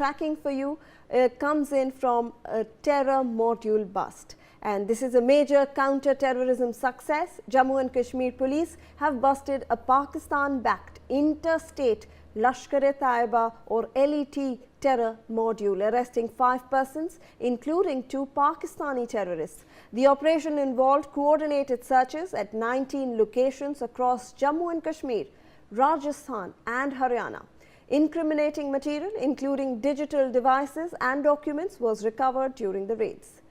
tracking for you comes in from a terror module bust. And this is a major counter-terrorism success. Jammu and Kashmir Police have busted a Pakistan-backed interstate Lashkar Taiba or LET terror module, arresting 5 persons, including 2 Pakistani terrorists. The operation involved coordinated searches at 19 locations across Jammu and Kashmir, Rajasthan and Haryana. Incriminating material, including digital devices and documents, was recovered during the raids.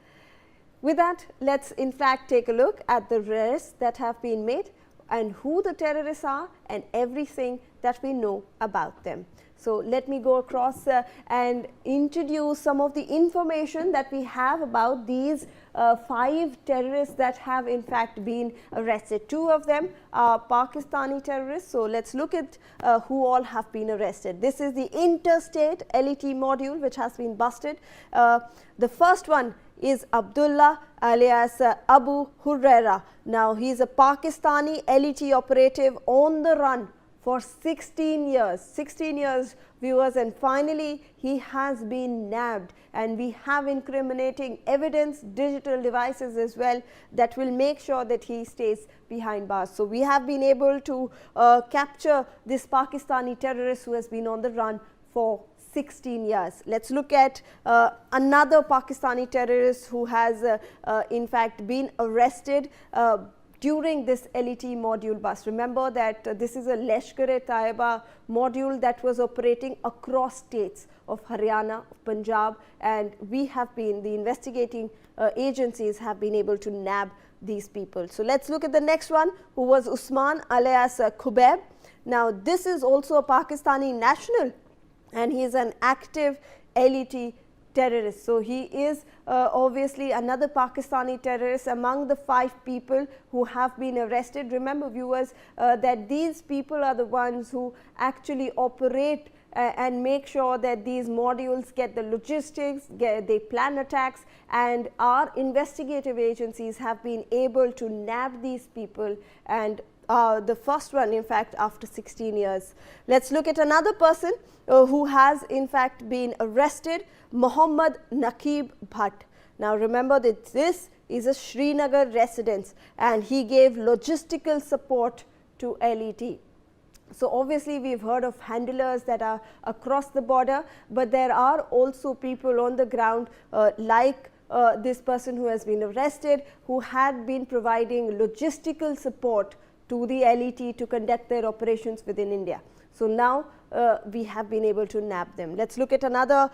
With that, let's in fact take a look at the arrests that have been made and who the terrorists are and everything that we know about them. So let me go across and introduce some of the information that we have about these 5 terrorists that have in fact been arrested. 2 of them are Pakistani terrorists. So let's look at who all have been arrested. This is the interstate LET module which has been busted. The first one is Abdullah alias Abu Huraira. Now he is a Pakistani LET operative on the run for 16 years viewers, and finally he has been nabbed, and we have incriminating evidence, digital devices as well, that will make sure that he stays behind bars. So we have been able to capture this Pakistani terrorist who has been on the run for 16 years. Let's look at another Pakistani terrorist who has in fact been arrested during this LET module bust. Remember that this is a Lashkar Taiba module that was operating across states of Haryana, Punjab, and we have been, the investigating agencies have been able to nab these people. So let's look at the next one, who was Usman alias Khubaib. Now this is also a Pakistani national, and he is an active LET terrorist. So he is obviously another Pakistani terrorist among the 5 people who have been arrested. Remember viewers that these people are the ones who actually operate and make sure that these modules get the logistics, they plan attacks, and our investigative agencies have been able to nab these people, and the first one in fact after 16 years. Let's look at another person who has in fact been arrested, Muhammad Naqib Bhatt. Now remember that this is a Srinagar resident and he gave logistical support to LET. So obviously we've heard of handlers that are across the border, but there are also people on the ground like this person who has been arrested, who had been providing logistical support to the LET to conduct their operations within India. So now we have been able to nab them. Let's look at another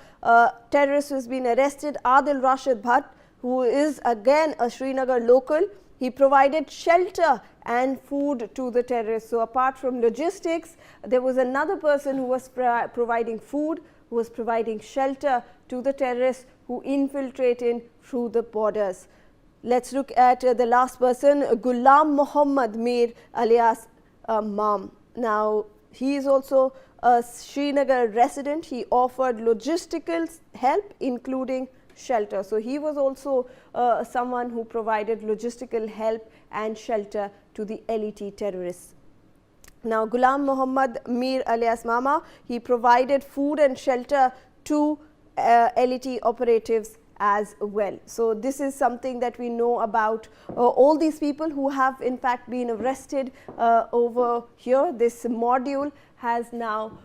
terrorist who has been arrested, Adil Rashid Bhatt, who is again a Srinagar local. He provided shelter and food to the terrorists. So apart from logistics, there was another person who was providing food, who was providing shelter to the terrorists who infiltrated through the borders. Let's look at the last person, Ghulam Muhammad Mir alias Mam. Now he is also a Srinagar resident. He offered logistical help including shelter. So he was also someone who provided logistical help and shelter to the LET terrorists. Now Ghulam Muhammad Mir alias Mama, he provided food and shelter to LET operatives as well. So this is something that we know about all these people who have in fact been arrested over here. This module has now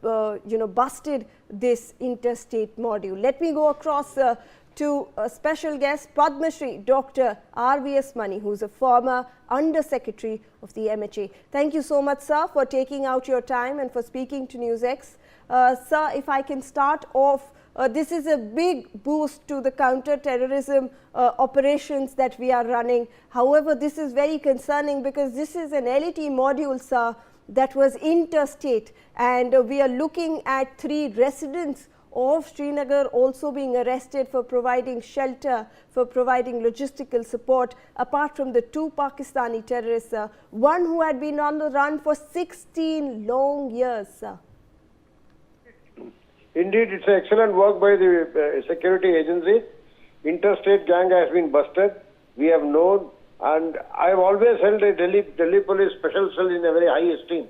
busted this interstate module. Let me go across to a special guest, Padma Shri Dr. R.V.S. Mani, who is a former Under Secretary of the MHA. Thank you so much, sir, for taking out your time and for speaking to Newsx. Sir, if I can start off, this is a big boost to the counter-terrorism operations that we are running. However, this is very concerning because this is an LET module, sir, that was interstate, and we are looking at 3 residents of Srinagar also being arrested for providing shelter, for providing logistical support, apart from the 2 Pakistani terrorists, one who had been on the run for 16 long years, sir. Indeed, it's excellent work by the security agencies. Interstate gang has been busted. We have known, and I have always held the Delhi Police Special Cell in a very high esteem.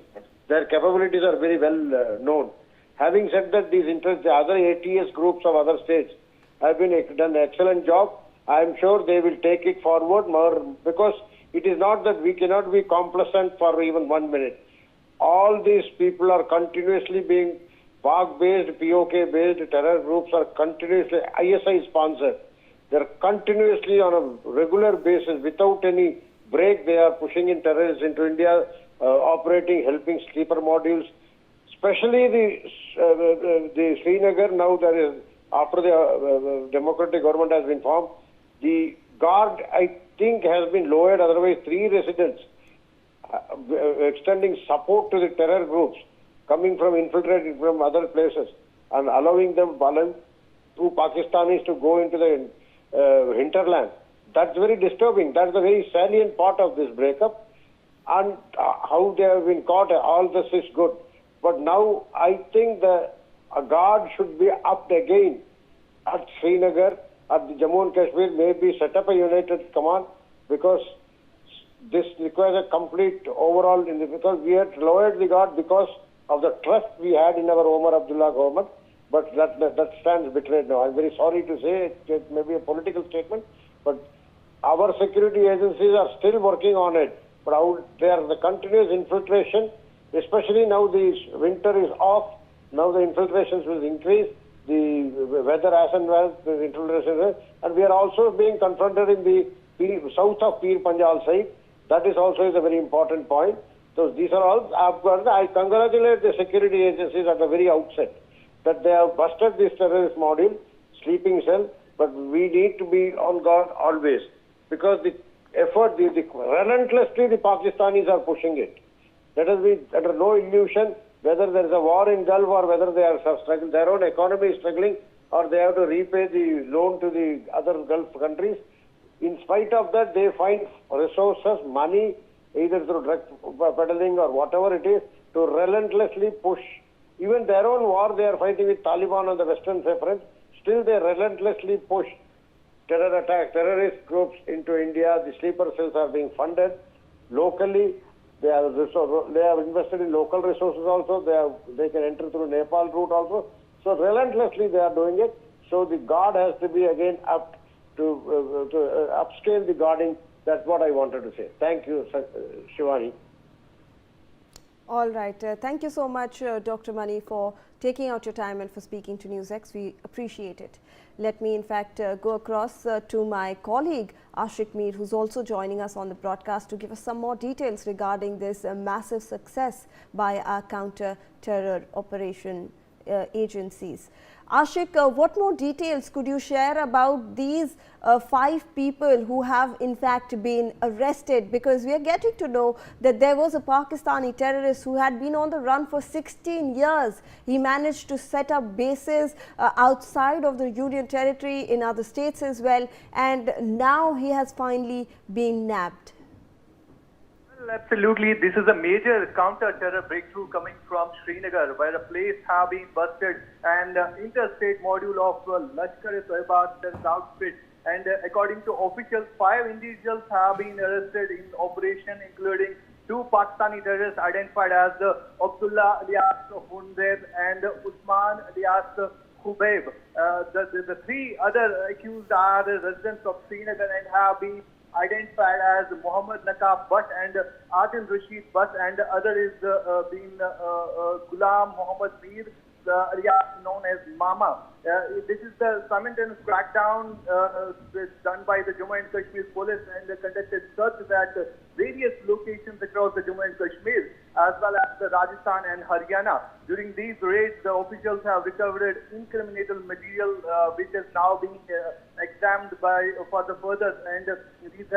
Their capabilities are very well known. Having said that, the other ATS groups of other states have done an excellent job. I am sure they will take it forward more, because it is not that we cannot be complacent for even 1 minute. All these people are continuously being POK-based, POK-based terror groups are continuously ISI sponsored. They're continuously on a regular basis, without any break, they are pushing in terrorists into India, operating, helping sleeper modules. Especially the Srinagar, now there is, after the democratic government has been formed, the guard, I think, has been lowered. Otherwise, 3 residents extending support to the terror groups coming from infiltrated from other places and allowing them two Pakistanis to go into the hinterland. That's very disturbing. That's the very salient part of this breakup. And how they have been caught, all this is good. But now I think a guard should be upped again at Srinagar, at the Jammu and Kashmir, maybe set up a united command, because this requires a complete overall, because we had lowered the guard because of the trust we had in our Omar Abdullah government, but that stands betrayed now. I'm very sorry to say it may be a political statement, but our security agencies are still working on it. But the continuous infiltration, especially now the winter is off, now the infiltrations will increase, the weather as and when the infiltration, and we are also being confronted in the south of Pir Panjal side. That is also a very important point. So these are all, I congratulate the security agencies at the very outset that they have busted this terrorist module, sleeping cell, but we need to be on guard always, because the effort, relentlessly the Pakistanis are pushing it. Let us be under no illusion whether there is a war in Gulf or whether they are struggling, their own economy is struggling, or they have to repay the loan to the other Gulf countries. In spite of that, they find resources, money, either through drug peddling or whatever it is, to relentlessly push. Even their own war they are fighting with Taliban on the western front, still they relentlessly push terror attacks, terrorist groups into India. The sleeper cells are being funded locally. They have invested in local resources also. They can enter through Nepal route also. So relentlessly they are doing it. So the guard has to be again up to upscale the guarding. That's what I wanted to say. Thank you, Shivani. All right. Thank you so much, Dr. Mani, for taking out your time and for speaking to Newsx. We appreciate it. Let me, in fact, go across to my colleague, Ashik Mir, who's also joining us on the broadcast to give us some more details regarding this massive success by our counter-terror operation agencies. Ashik, what more details could you share about these 5 people who have in fact been arrested? Because we are getting to know that there was a Pakistani terrorist who had been on the run for 16 years. He managed to set up bases outside of the Union Territory in other states as well, and now he has finally been nabbed. Absolutely, this is a major counter-terror breakthrough coming from Srinagar, where a place have been busted and interstate module of Lashkar Taiba terrorist outfit. And according to officials, 5 individuals have been arrested in operation, including 2 Pakistani terrorists identified as Abdullah alias Hunzer and Usman alias Khubayb. The 3 other accused are residents of Srinagar and have been identified as Muhammad Naqab Butt and Adil Rashid Butt, and the other is Ghulam Muhammad Mir, alias known as Mama. This is the simultaneous crackdown done by the Jammu and Kashmir Police, and conducted searches at various locations across the Jammu and Kashmir, as well as the Rajasthan and Haryana. During these raids, the officials have recovered incriminating material which is now being examined for the further, and these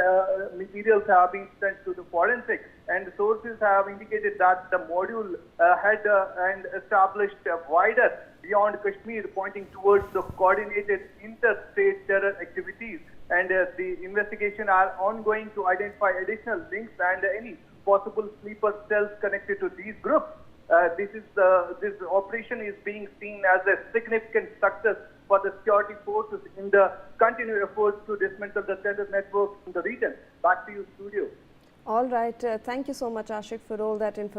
materials have been sent to the forensic, and sources have indicated that the module had and established wider beyond Kashmir, pointing towards the coordinated interstate terror activities, and the investigation are ongoing to identify additional links and any possible sleeper cells connected to these groups. This operation is being seen as a significant success for the security forces in the continued efforts to dismantle the terror network in the region. Back to you, studio. All right. Thank you so much, Ashik, for all that information.